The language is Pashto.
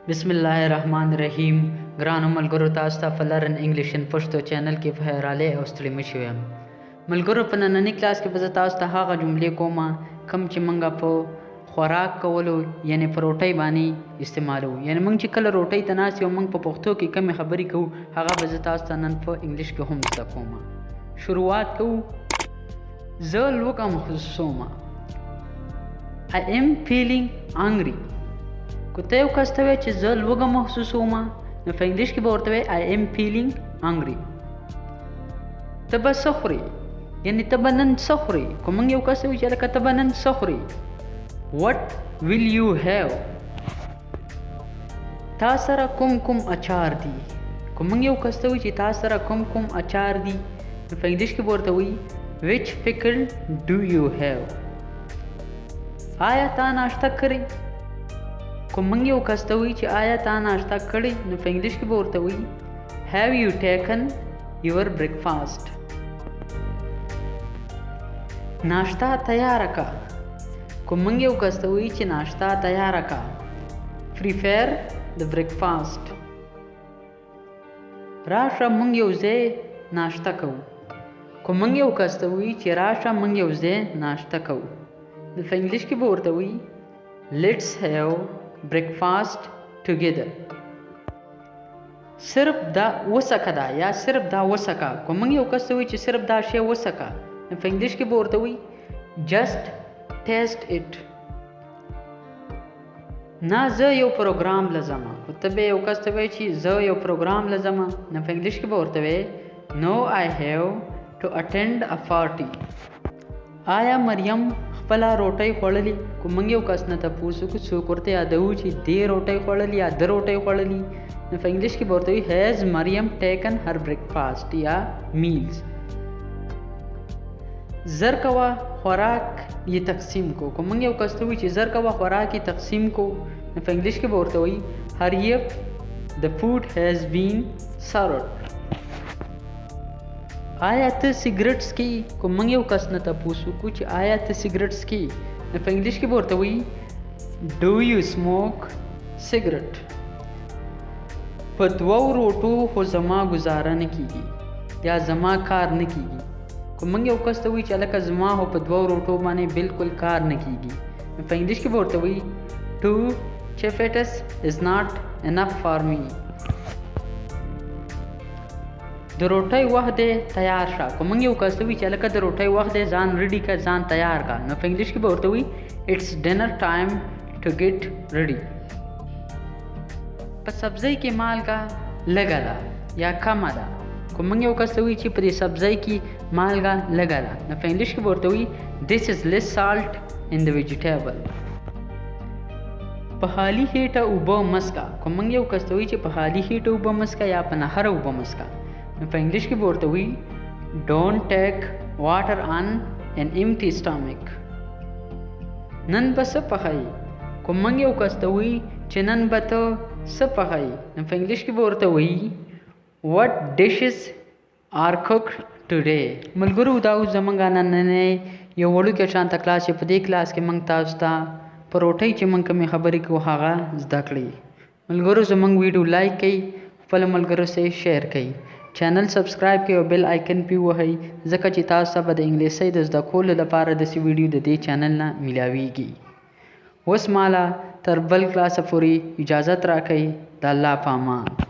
बिस्मिल्लाहिर्रहमानिर्रहीम ګرانو ملګرو تاسو ته په لرن انګلیش ان پښتو چینل کې په راله او ستړي مشو یم ملګرو په نننۍ کلاس کې به تاسو ته هغه جملې کوم کم چې منګه په خوراک کولو یعنی په روټۍ باندې استعمالو یعنی موږ چې کله روټۍ ته ناست یو موږ په پښتو کې کم خبرې کوو هغه به تاسو ته نن په انګلیش کې هم زده کوم شروعات کوو زه لوګم خصوصومه I am feeling hungry کو ته یو کس ته وایي چې زه لوږه محسوسوم نو په انګلیش کې به ورته وایي I am feeling hungry ته به څه خورې یعنی ته به نن څه خورې که موږ یو کس ته وایي چې لکه ته به نن څه خورې What will you have تا سره کوم کوم اچار دي که موږ یو کس ته وایي چې تا سره کوم کوم اچار دي نو په انګلیش کې به ورته وایي Which pickle do you have آیا تا ناشته کړې که موږ یو کس ته وایي چې آیا تا ناشته کړې نو په انګلیش کې به ورته وایي Have you taken your breakfast ناشته تیاره کا که موږ یو کس ته وایي چې ناشته تیاره کا Prepare the breakfast راشه موږ یو ځای ناشته کوو که موږ یو کس ته وایي چې راشه موږ یو ځای ناشته کوو نو په انګلیش کې به ورته وایي Let's have breakfast together صرف دا وسکه دا یا صرف دا وسکه که موږ یو کس ته وایي چې صرف دا شی وسکه نو په انګلیش کې به ورته وایي Just taste it نه زه یو پروګرام لزم خو ته به یو کس ته وایي چې زه یو پروګرام لزم نو په انګلیش کې به ورته وایي No I have to attend a party آیا مریم خپله روټۍ خوړلې که موږ یو کس نه تپوس وکړو څوک ورته یادوو چې دې روټۍ خوړلې یا ده روټۍ خوړلې نو په انګلیش کې به ورته وایي Has Maryam taken her breakfast یا meals زر کوه خوراک یې تقسیم کو که موږ یو کس ته وایي چې زر کوه خوراک یې تقسیم کو نو په انګلیش کې به ورته وایي Hurry up the food has been served آیا ته سیګریټ څکې که موږ یو کس نه تپوس وکړو چې آیا ته سیګریټ څکې نو په انګلیش کې به ورته وایي Do you smoke cigarette په دوو روټو خو زما ګزاره نه کیږي یا زما کار نه کیږي که موږ یو کس ته وایي چې هلکه زما خو په دوو روټو باندې بالکل کار نه کیږي نو په انګلیش کې به ورته وایي Two chapattis is not enough for me د روټۍ وخت دی تیار شه که موږ یو کس ته وایي چې هلکه د روټۍ وخت دی ځان ریډي که ځان تیار که نو په انګلیش کې به ورته وایي It's dinner time to get ready په سبزۍ کې مالګه لږه ده یا کمه ده که موږ یو کس ته وایي چې په دې سبزۍ کې مالګه لږه ده نو په انګلیش کې به ورته وایي This is less salt in the vegetable په خالي خېټه اوبه مسکه که موږ یو کس ته وایي چې په خالي خېټه اوبه مسکه یا په نهره اوبه مسکه نو په انګلیش کې به ورته وایي Don't take water on an empty stomach نن به څه پخوي که موږ یو کس ته وایي چې نن به ته څه پخوي نو په انګلیش کې به ورته وایي What dishes are cooked today ملګرو دا اوس زموږ نننی یو وړوکی شانته کلاس چې په دې کلاس کې موږ تاسو ته په روټۍ چې موږ کومې خبرې کوو هغه زده کړئ ملګرو زموږ ویډیو لایک کړئ خپلو ملګرو سره شیر کړئ چینل سبسکرایب کړئ او بیل آیکن پې ووهئ ځکه چې تاسو ته به د انګلیسۍ د زده کولو لپاره داسې ویډیو د دې چینل نه میلاویږي اوس ماله تر بل کلاسه پورې اجازت راکئ د الله په امان